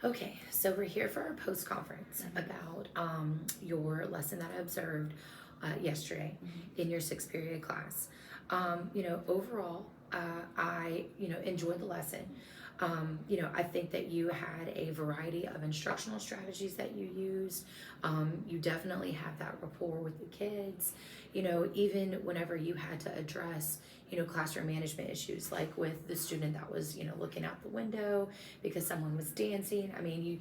Okay, so we're here for our post conference about your lesson that I observed yesterday in your sixth period class. Overall, I enjoyed the lesson. I think that you had a variety of instructional strategies that you used. You definitely have that rapport with the kids. Even whenever you had to address classroom management issues, like with the student that was looking out the window because someone was dancing. I mean,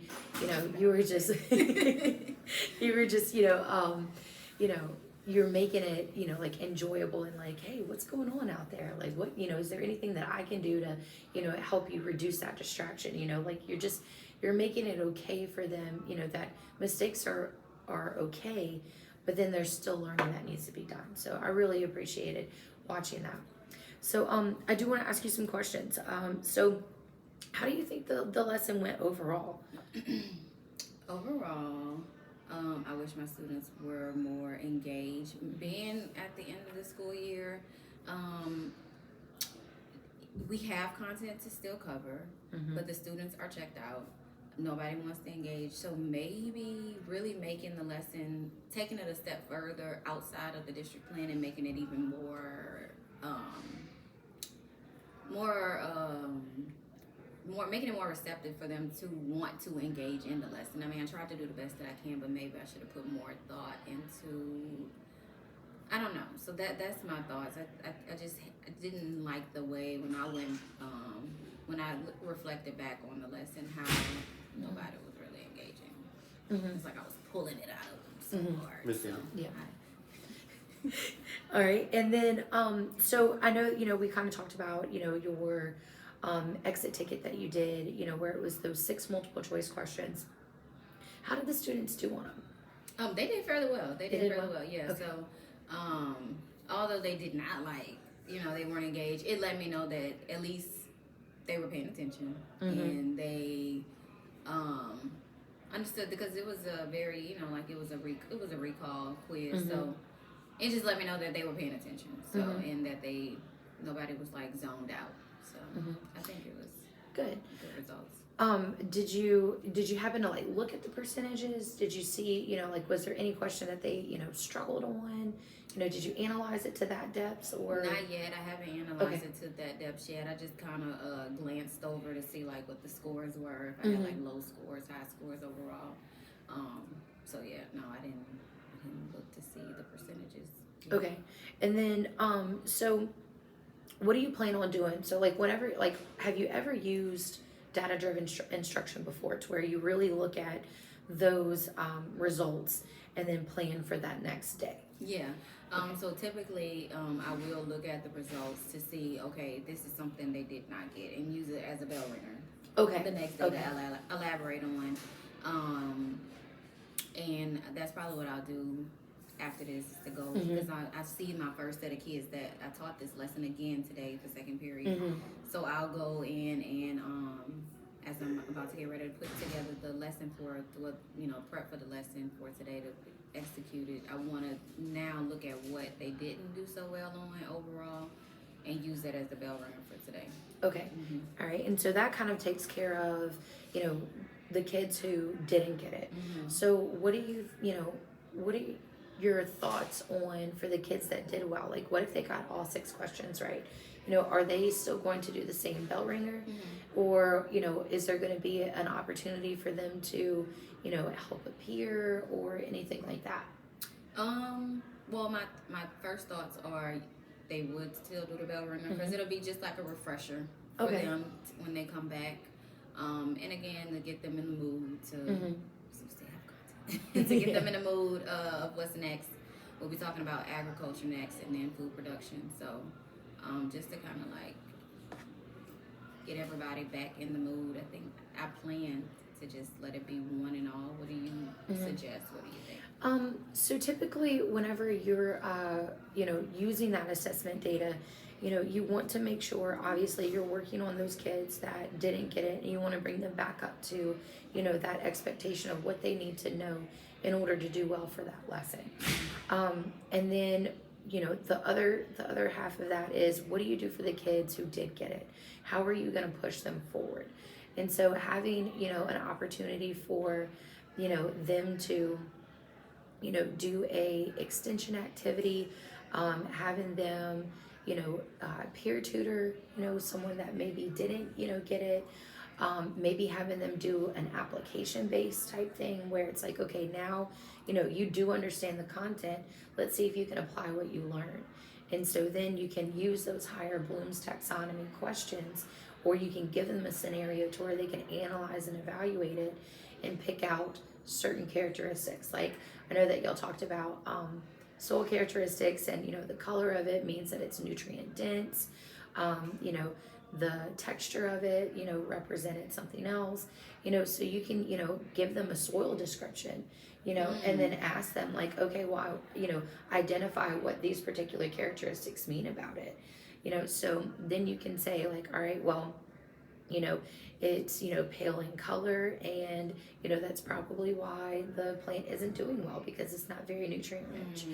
you were just you were just you know you're making it like enjoyable, and like, hey, what's going on out there? Like, what is there anything that I can do to help you reduce that distraction? Like, you're making it okay for them, that mistakes are okay, but then there's still learning that needs to be done. So I really appreciated watching that. So I do want to ask you some questions. So how do you think the lesson went overall? Overall, I wish my students were more engaged. Being at the end of the school year, we have content to still cover, but the students are checked out. Nobody wants to engage. So maybe really making the lesson, taking it a step further outside of the district plan and making it even making it more receptive for them to want to engage in the lesson. I mean, I tried to do the best that I can, but maybe I should have put more thought into, I don't know. So that's my thoughts. I didn't like the way when I reflected back on the lesson, how nobody was really engaging. It's like I was pulling it out of them so hard. So, Yeah. All right, and then so I know we kind of talked about your exit ticket that you did, where it was those 6 multiple choice questions. How did the students do on them? They did fairly well. They did fairly well. Yeah. Okay. So, although they did not they weren't engaged, it let me know that at least they were paying attention and they understood, because it was a very it was a recall quiz. So it just let me know that they were paying attention. So and that nobody was like zoned out. So I think it was good results. Did you happen to like look at the percentages? Did you see, like, was there any question that they, struggled on? Did you analyze it to that depth, or? Not yet. I haven't analyzed it to that depth yet. I just kind of glanced over to see like what the scores were. If I had like low scores, high scores overall. So yeah, no, I didn't look to see the percentages. Okay, and then so what do you plan on doing? So like whenever, like, have you ever used data-driven instruction before, to where you really look at those results and then plan for that next day? Yeah. So typically, I will look at the results to see, okay, this is something they did not get, and use it as a bell ringer. Okay. The next day to elaborate on. And that's probably what I'll do after this, is to go, because I see my first set of kids that I taught this lesson again today for second period. So I'll go in and as I'm about to get ready to put together the lesson prep for the lesson for today to execute it, I want to now look at what they didn't do so well on overall and use that as the bell ringer for today. Okay. All right. And so that kind of takes care of, the kids who didn't get it. So what are your thoughts on for the kids that did well? Like, what if they got all 6 questions right? Are they still going to do the same bell ringer? Or, is there going to be an opportunity for them to, help a peer or anything like that? Well, my first thoughts are they would still do the bell ringer, because it'll be just like a refresher for them when they come back. And again, to get them in the mood to to get them in the mood of what's next. We'll be talking about agriculture next, and then food production. So just to kind of like get everybody back in the mood, I think I plan to just let it be one and all. What do you suggest? What do you think? So typically whenever you're, using that assessment data, you want to make sure, obviously, you're working on those kids that didn't get it, and you want to bring them back up to, that expectation of what they need to know in order to do well for that lesson. And then, the other half of that is, what do you do for the kids who did get it? How are you going to push them forward? And so having, an opportunity for, them to, do a extension activity, having them, peer tutor, someone that maybe didn't, get it, maybe having them do an application based type thing where it's like, okay, now, you do understand the content. Let's see if you can apply what you learn. And so then you can use those higher Bloom's taxonomy questions, or you can give them a scenario to where they can analyze and evaluate it and pick out certain characteristics. Like I know that y'all talked about soil characteristics, and the color of it means that it's nutrient dense. The texture of it, represented something else. So you can, give them a soil description, and then ask them like, okay, well, identify what these particular characteristics mean about it. So then you can say like, all right, well, it's pale in color, and that's probably why the plant isn't doing well, because it's not very nutrient rich.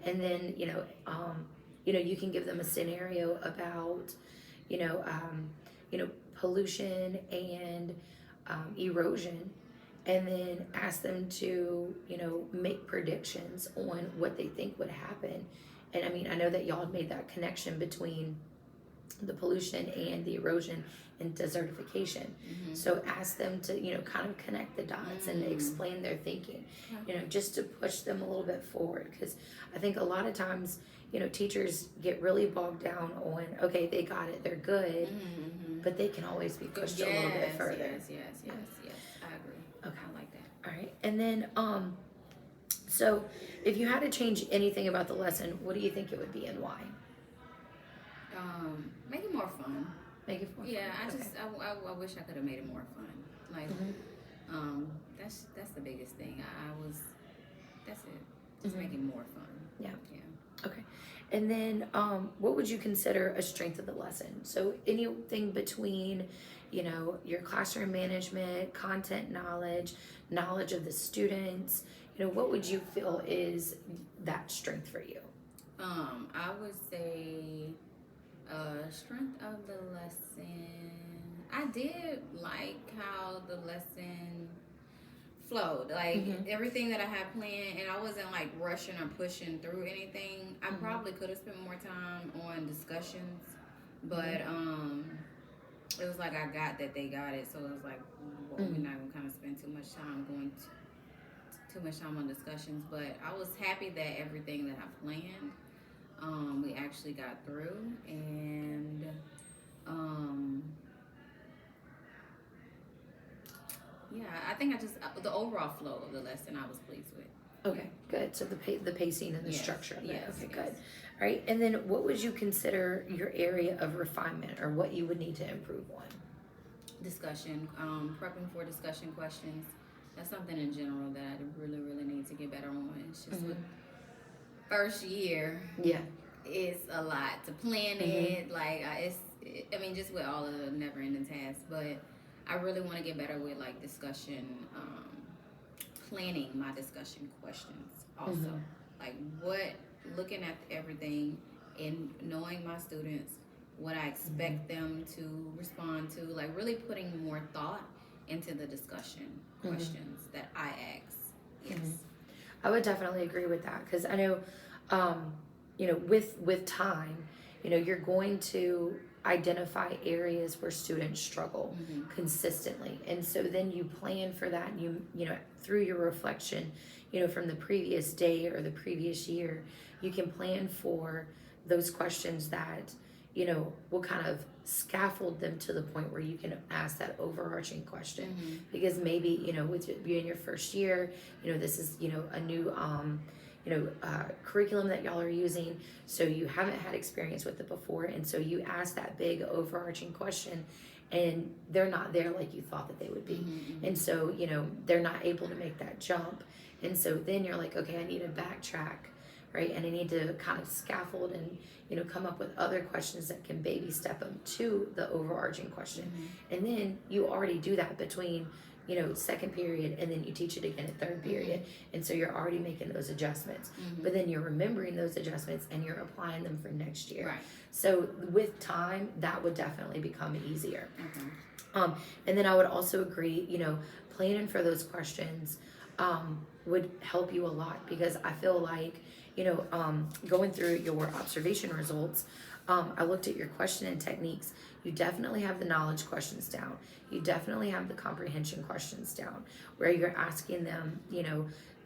And then you can give them a scenario about pollution and erosion, and then ask them to make predictions on what they think would happen. And I mean, I know that y'all had made that connection between the pollution and the erosion and desertification. So ask them to kind of connect the dots and explain their thinking, just to push them a little bit forward, because I think a lot of times teachers get really bogged down on, okay, they got it, they're good, but they can always be pushed a little bit further. Yes, I agree. Okay, I like that. all right. And then so if you had to change anything about the lesson, what do you think it would be and why? Make it more fun. Make it more fun. Yeah, Okay. I wish I could have made it more fun. Like, that's the biggest thing. That's it. Just make it more fun. Yeah. Okay. And then what would you consider a strength of the lesson? So anything between, your classroom management, content knowledge, knowledge of the students, what would you feel is that strength for you? I would say strength of the lesson. I did like how the lesson flowed, like everything that I had planned, and I wasn't like rushing or pushing through anything. I probably could have spent more time on discussions, but it was like I got that they got it, so it was like, well, we're not gonna kind of spend too much time on discussions. But I was happy that everything that I planned, we actually got through, and yeah, I think the overall flow of the lesson I was pleased with. Okay, good. So the pacing and the structure of it. Yes, Okay, yes. good. All right, and then what would you consider your area of refinement, or what you would need to improve on? Discussion, prepping for discussion questions. That's something in general that I really, really need to get better on. It's just with first year, it's a lot to plan it. Like I mean, just with all of the never-ending tasks. But I really want to get better with like discussion, planning my discussion questions. Also, like looking at everything and knowing my students, what I expect them to respond to. Like really putting more thought into the discussion questions that I ask. Yes. I would definitely agree with that, because I know, with time, you're going to identify areas where students struggle consistently, and so then you plan for that. And you through your reflection, from the previous day or the previous year, you can plan for those questions that will kind of scaffold them to the point where you can ask that overarching question. Because maybe with you in your first year, this is a new curriculum that y'all are using, so you haven't had experience with it before, and so you ask that big overarching question, and they're not there like you thought that they would be. And so they're not able to make that jump, and so then you're like, okay, I need to backtrack, right? And I need to kind of scaffold and come up with other questions that can baby step them to the overarching question. And then you already do that between second period, and then you teach it again at third period. And so you're already making those adjustments, but then you're remembering those adjustments and you're applying them for next year. Right. So with time, that would definitely become easier. And then I would also agree, planning for those questions would help you a lot, because I feel like, going through your observation results, I looked at your question and techniques. You definitely have the knowledge questions down. You definitely have the comprehension questions down, where you're asking them,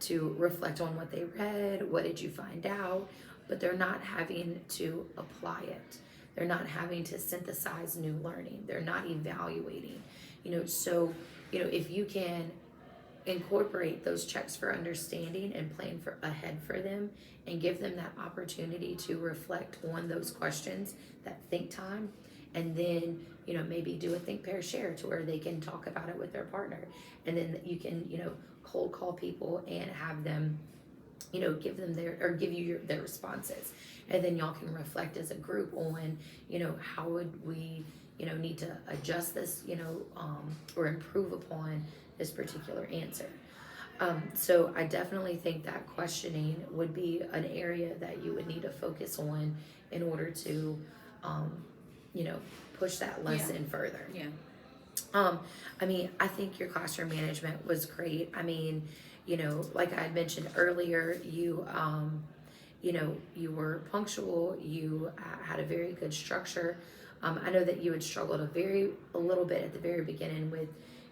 to reflect on what they read, what did you find out, but they're not having to apply it. They're not having to synthesize new learning. They're not evaluating, so, if you can incorporate those checks for understanding and plan for ahead for them, and give them that opportunity to reflect on those questions, that think time, and then maybe do a think pair share to where they can talk about it with their partner, and then you can cold call people and have them give them give you their responses, and then y'all can reflect as a group on how would we need to adjust this, or improve upon this particular answer. So I definitely think that questioning would be an area that you would need to focus on in order to you know push that lesson further. Yeah. I think your classroom management was great. Like I had mentioned earlier, you were punctual. You had a very good structure. I know that you had struggled a little bit at the very beginning with,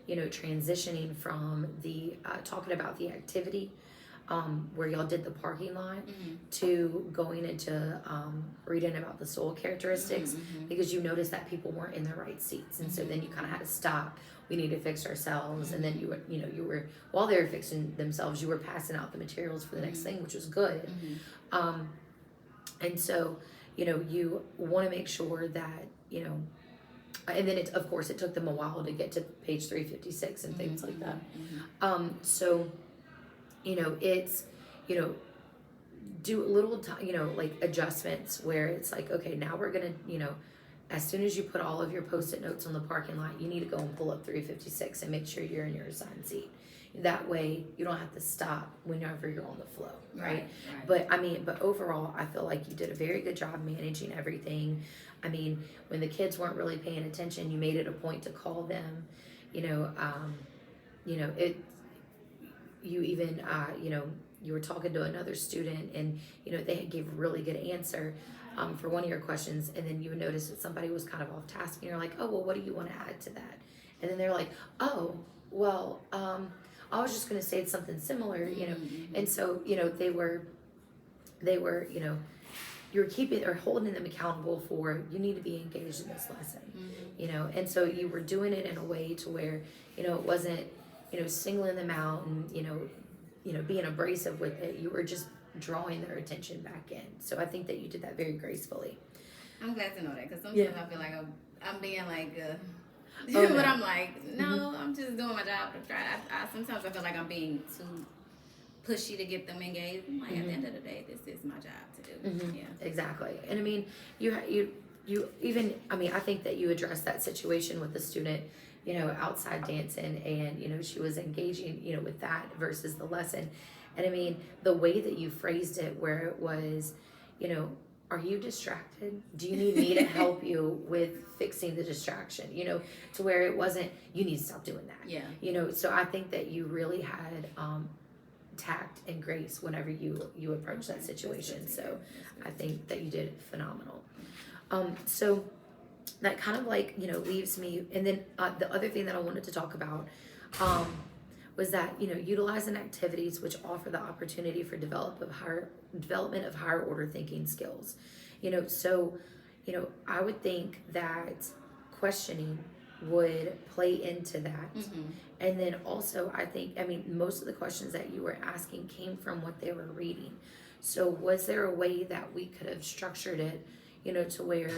transitioning from the talking about the activity, where y'all did the parking lot, to going into reading about the soil characteristics, because you noticed that people weren't in the right seats, and so then you kind of had to stop. We need to fix ourselves, and then you were while they were fixing themselves, you were passing out the materials for the next thing, which was good. And so you want to make sure that and then of course it took them a while to get to page 356 and things like that. So it's do a little like adjustments where it's like, okay, now we're gonna as soon as you put all of your post-it notes on the parking lot, you need to go and pull up 356 and make sure you're in your assigned seat. That way you don't have to stop whenever you're on the flow, right? But overall, I feel like you did a very good job managing everything. When the kids weren't really paying attention, you made it a point to call them. You even you were talking to another student, and they gave a really good answer for one of your questions, and then you would notice that somebody was kind of off task, and you're like, oh well, what do you want to add to that? And then they're like, oh well, I was just going to say something similar, and so they were you were keeping or holding them accountable for, you need to be engaged in this lesson, and so you were doing it in a way to where it wasn't singling them out and being abrasive with it. You were just drawing their attention back in. So I think that you did that very gracefully. I'm glad to know that, because sometimes I feel like I'm being like but I'm like, no, I'm just doing my job to try. Sometimes I feel like I'm being too pushy to get them engaged. I'm like, at the end of the day, this is my job to do. Yeah, exactly. And you even I think that you addressed that situation with the student outside dancing, and she was engaging with that versus the lesson. And the way that you phrased it, where it was are you distracted? Do you need me to help you with fixing the distraction? To where it wasn't, you need to stop doing that. Yeah. So I think that you really had tact and grace whenever you approach that situation. So I think that you did phenomenal. So that kind of leaves me, and then the other thing that I wanted to talk about was that utilizing activities which offer the opportunity for development of higher order thinking skills. So I would think that questioning would play into that. And then also I think most of the questions that you were asking came from what they were reading. So was there a way that we could have structured it to where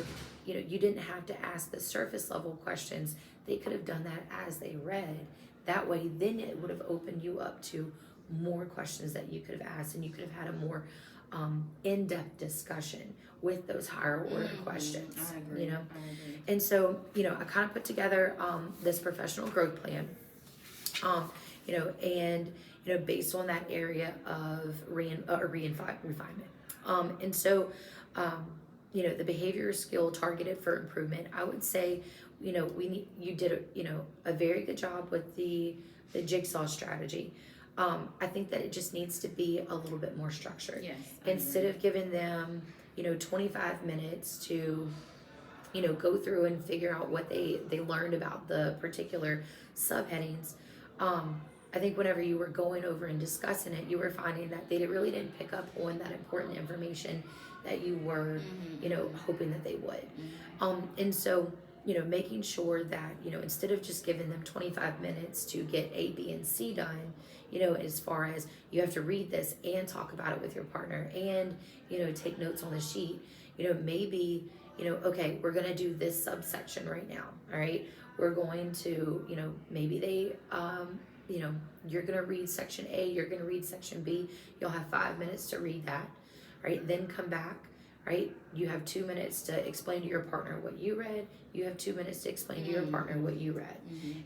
you didn't have to ask the surface level questions? They could have done that as they read. That way, then it would have opened you up to more questions that you could have asked, and you could have had a more in-depth discussion with those higher order questions. I agree. I agree. And so, I kind of put together this professional growth plan, and based on that area of refinement. And so, the behavior skill targeted for improvement, I would say, you did a very good job with the jigsaw strategy. I think that it just needs to be a little bit more structured. Yes. Instead of giving them 25 minutes to go through and figure out what they learned about the particular subheadings. I think whenever you were going over and discussing it, you were finding that they really didn't pick up on that important information that you were hoping that they would. And so making sure that instead of just giving them 25 minutes to get A, B, and C done, as far as you have to read this and talk about it with your partner and take notes on the sheet, maybe okay, we're going to do this subsection right now. All right. We're going to, maybe they, you're going to read section A, you're going to read section B. You'll have 5 minutes to read that. Right. Then come back. Right. You have 2 minutes to explain to your partner what you read. You have 2 minutes to explain to your partner what you read.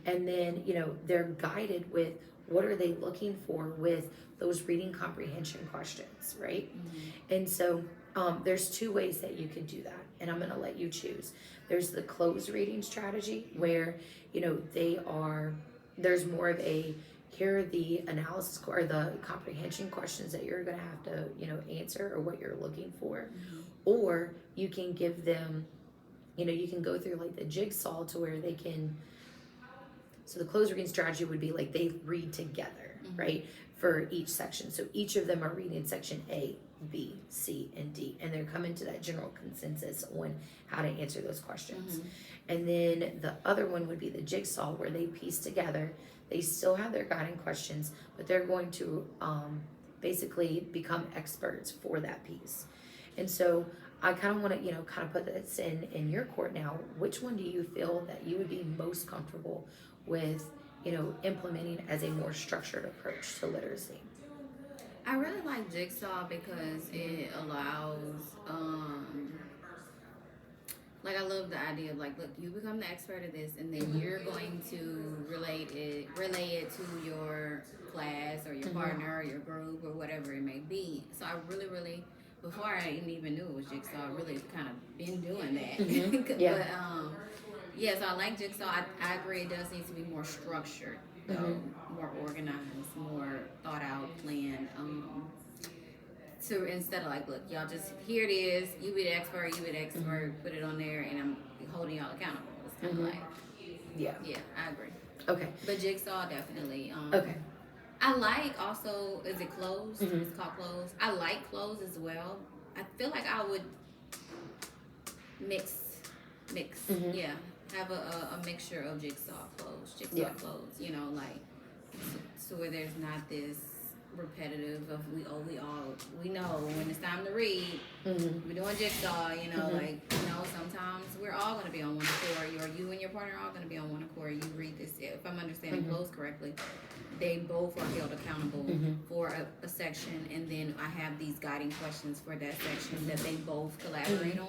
And then, they're guided with what are they looking for with those reading comprehension questions. Right. And so, there's 2 ways that you can do that, and I'm going to let you choose. There's the closed reading strategy where, there's more of a, here are the analysis or the comprehension questions that you're going to have to, answer or what you're looking for. Or you can give them, you can go through like the jigsaw to where they can, so the closed reading strategy would be like they read together, right, for each section. So each of them are reading section A, B, C, and D, and they're coming to that general consensus on how to answer those questions. And then the other one would be the jigsaw, where they piece together. They still have their guiding questions, but they're going to basically become experts for that piece. And so I kind of want to, kind of put this in your court now. Which one do you feel that you would be most comfortable with, implementing as a more structured approach to literacy? I really like jigsaw because it allows, like I love the idea of like, look, you become the expert of this, and then you're going to relay it to your class or your partner or your group or whatever it may be. So I really, really, before I even knew it was jigsaw, I really kind of been doing that. Yeah. But yeah, so I like jigsaw. I agree it does need to be more structured, though, more organized, more thought out, planned. So instead of like, look, y'all just, here it is, you be the expert, put it on there, and I'm holding y'all accountable. It's kind of like, yeah, I agree. Okay. But jigsaw, definitely. Okay. I like also, is it closed? It's called closed. I like closed as well. I feel like I would mix, yeah, have a mixture of jigsaw closed, closed, like, so where there's not this repetitive of we know when it's time to read, we're doing jigsaw, like, sometimes we're all going to be on one accord, or you and your partner are all going to be on one accord. You read this, if I'm understanding close correctly, they both are held accountable for a section, and then I have these guiding questions for that section that they both collaborate on.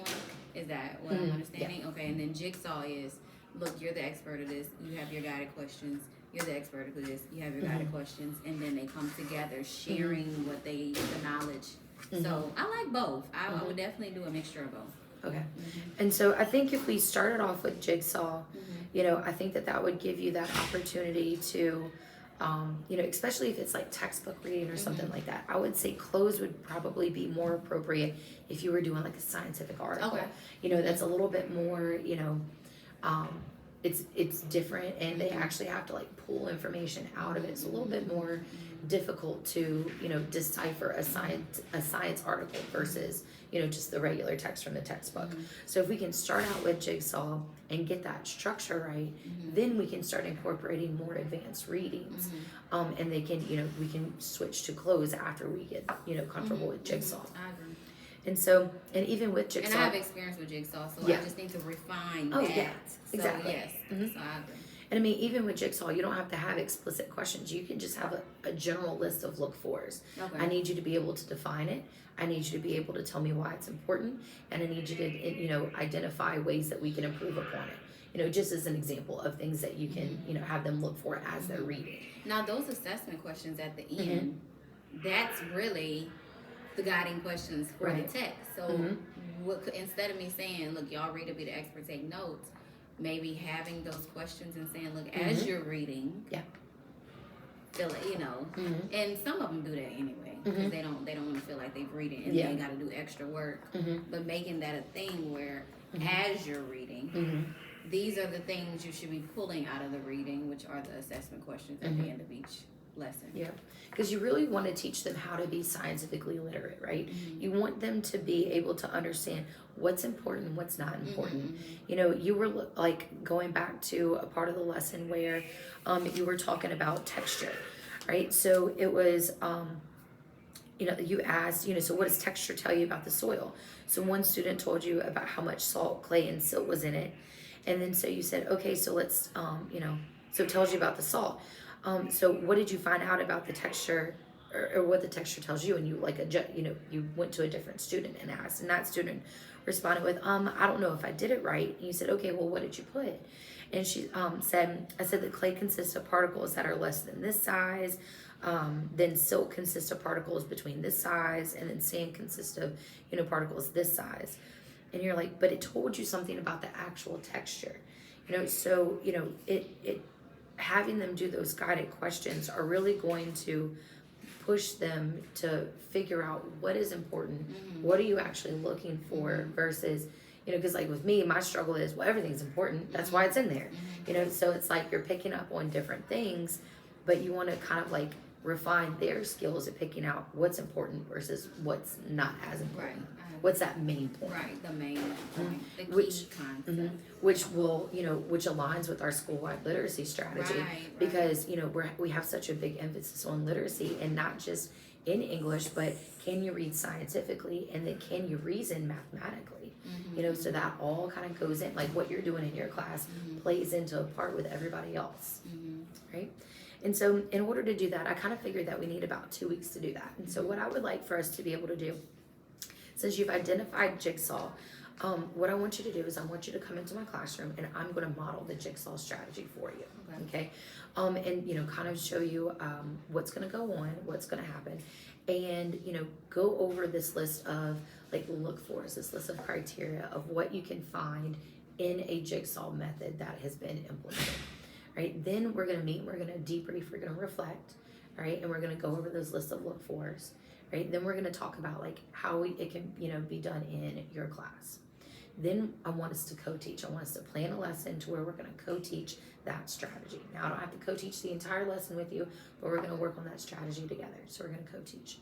Is that what I'm understanding? Yeah. Okay, and then jigsaw is, look, you're the expert of this, you have your guided questions, you're the expert of this, you have your guided questions, and then they come together sharing what the knowledge. So I like both. I would definitely do a mixture of both. Okay. And so I think if we started off with jigsaw, I think that would give you that opportunity to, especially if it's like textbook reading or something like that. I would say closed would probably be more appropriate if you were doing like a scientific article. Okay. That's a little bit more, it's different, and they actually have to like pull information out of it. It's a little bit more difficult to decipher a science article versus just the regular text from the textbook. So if we can start out with jigsaw and get that structure right, then we can start incorporating more advanced readings, and they can we can switch to close after we get comfortable with jigsaw. I agree. And so, and even with jigsaw, and I have experience with jigsaw, so I just need to refine that. Yeah, so, exactly. Yes, so I agree. And I mean, even with jigsaw, you don't have to have explicit questions. You can just have a general list of look-fors. Okay. I need you to be able to define it. I need you to be able to tell me why it's important, and I need you to identify ways that we can improve upon it. Just as an example of things that you can have them look for as they're reading. Now, those assessment questions at the end, that's really the guiding questions for the text. So instead of me saying, look, y'all read to be the expert, take notes, maybe having those questions and saying, look, as you're reading, feel it, you know, and some of them do that anyway because they don't want to feel like they've read it and they got to do extra work. But making that a thing where as you're reading, these are the things you should be pulling out of the reading, which are the assessment questions at the end of each lesson. Yeah, because you really want to teach them how to be scientifically literate, right? You want them to be able to understand what's important, what's not important. You know, you were like going back to a part of the lesson where you were talking about texture, right? So it was, you know, you asked, you know, so what does texture tell you about the soil? So one student told you about how much salt, clay, and silt was in it. And then so you said, okay, so let's, you know, so it tells you about the salt. So what did you find out about the texture or what the texture tells you? And you like, you know, you went to a different student and asked, and that student responded with, I don't know if I did it right. And you said, okay, well, what did you put? And she said, I said that clay consists of particles that are less than this size. Then silt consists of particles between this size, and then sand consists of, you know, particles this size. And you're like, but it told you something about the actual texture, you know. So, you know, it having them do those guided questions are really going to push them to figure out what is important, what are you actually looking for versus, you know, because like with me, my struggle is, well, everything's important, that's why it's in there, you know. So it's like you're picking up on different things, but you want to kind of like refine their skills at picking out what's important versus what's not as important. What's that main point? Right, the main point, the key concept. Which will, you know, which aligns with our school-wide literacy strategy, because, you know, we have such a big emphasis on literacy, and not just in English, but can you read scientifically, and then can you reason mathematically? You know, so that all kind of goes in, like what you're doing in your class plays into a part with everybody else, right? And so in order to do that, I kind of figured that we need about 2 weeks to do that. And so what I would like for us to be able to do, since you've identified jigsaw, what I want you to do is I want you to come into my classroom, and I'm going to model the jigsaw strategy for you. Okay. And, you know, kind of show you what's going to go on, what's going to happen, and, you know, go over this list of like look fors, this list of criteria of what you can find in a jigsaw method that has been implemented. Right. Then we're going to meet, we're going to debrief, we're going to reflect, right, and we're going to go over those lists of look fors. Right, then we're going to talk about like how it can, you know, be done in your class. Then I want us to co-teach. I want us to plan a lesson to where we're going to co-teach that strategy. Now I don't have to co-teach the entire lesson with you, but we're going to work on that strategy together. So we're going to co-teach,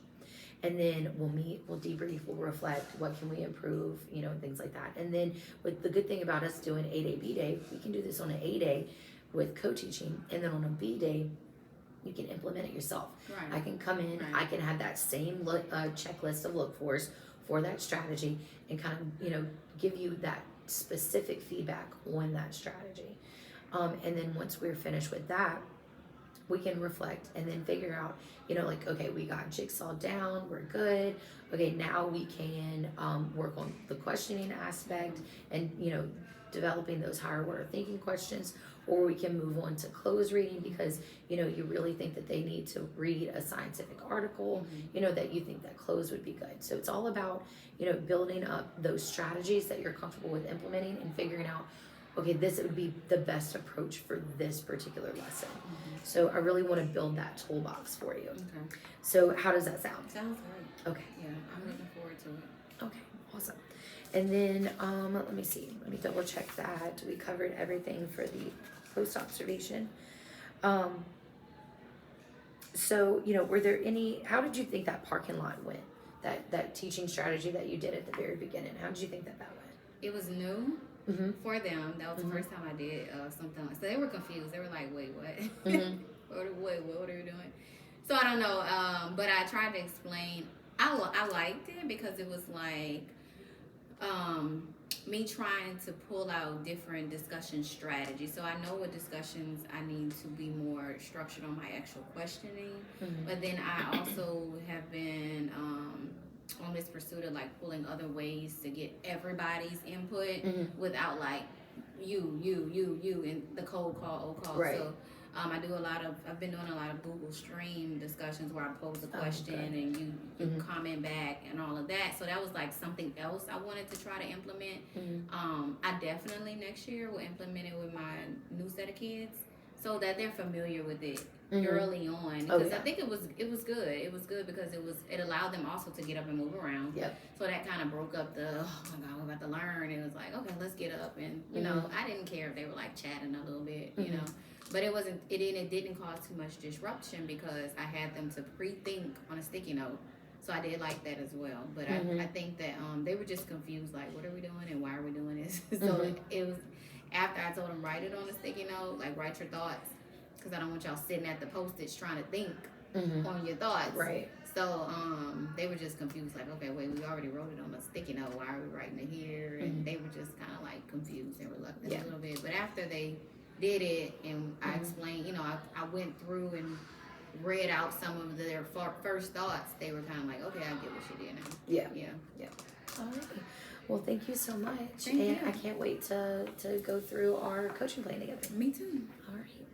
and then we'll meet, we'll debrief, we'll reflect. What can we improve? You know, and things like that. And then with the good thing about us doing A day, B day, we can do this on an A day with co-teaching, and then on a B day, you can implement it yourself. I can come in, I can have that same checklist of look fors for that strategy, and kind of, you know, give you that specific feedback on that strategy. And then once we're finished with that, we can reflect and then figure out, you know, like, okay, we got jigsaw down, we're good. Okay, now we can work on the questioning aspect and, you know, developing those higher order thinking questions, or we can move on to close reading because, you know, you really think that they need to read a scientific article, you know, that you think that close would be good. So it's all about, you know, building up those strategies that you're comfortable with implementing and figuring out, okay, this would be the best approach for this particular lesson. So I really want to build that toolbox for you. So how does that sound? Sounds great. Okay. Yeah, I'm looking forward to it. Okay, awesome. And then let me see. Let me double check that we covered everything for the post-observation. So, you know, were there any? How did you think that parking lot went? That teaching strategy that you did at the very beginning. How did you think that went? It was new for them. That was the first time I did something. So they were confused. They were like, "Wait, what? What are you doing?" So I don't know. But I tried to explain. I liked it because it was like me trying to pull out different discussion strategies. So I know what discussions I need to be more structured on my actual questioning. But then I also have been on this pursuit of like pulling other ways to get everybody's input without like you and the cold call, old call. Right. So I've been doing a lot of Google Stream discussions where I pose a question and you comment back and all of that. So that was like something else I wanted to try to implement. I definitely next year will implement it with my new set of kids so that they're familiar with it early on. Because I think it was good. It was good because it allowed them also to get up and move around. Yep. So that kind of broke up the, oh my God, we're about to learn. It was like, okay, let's get up. And, you know, I didn't care if they were like chatting a little bit, you know. But it didn't cause too much disruption because I had them to pre-think on a sticky note. So I did like that as well. But I think that they were just confused, like, what are we doing and why are we doing this? So it was after I told them, write it on a sticky note, like, write your thoughts. Because I don't want y'all sitting at the Post-its trying to think on your thoughts. Right. So they were just confused, like, okay, wait, we already wrote it on a sticky note. Why are we writing it here? And they were just kind of like confused and reluctant a little bit. But after they did it and I explained, you know, I went through and read out some of their first thoughts, they were kind of like, okay, I get what she did now. Yeah. All right. Well, thank you so much. Thank you. I can't wait to go through our coaching plan together. Me too. All right.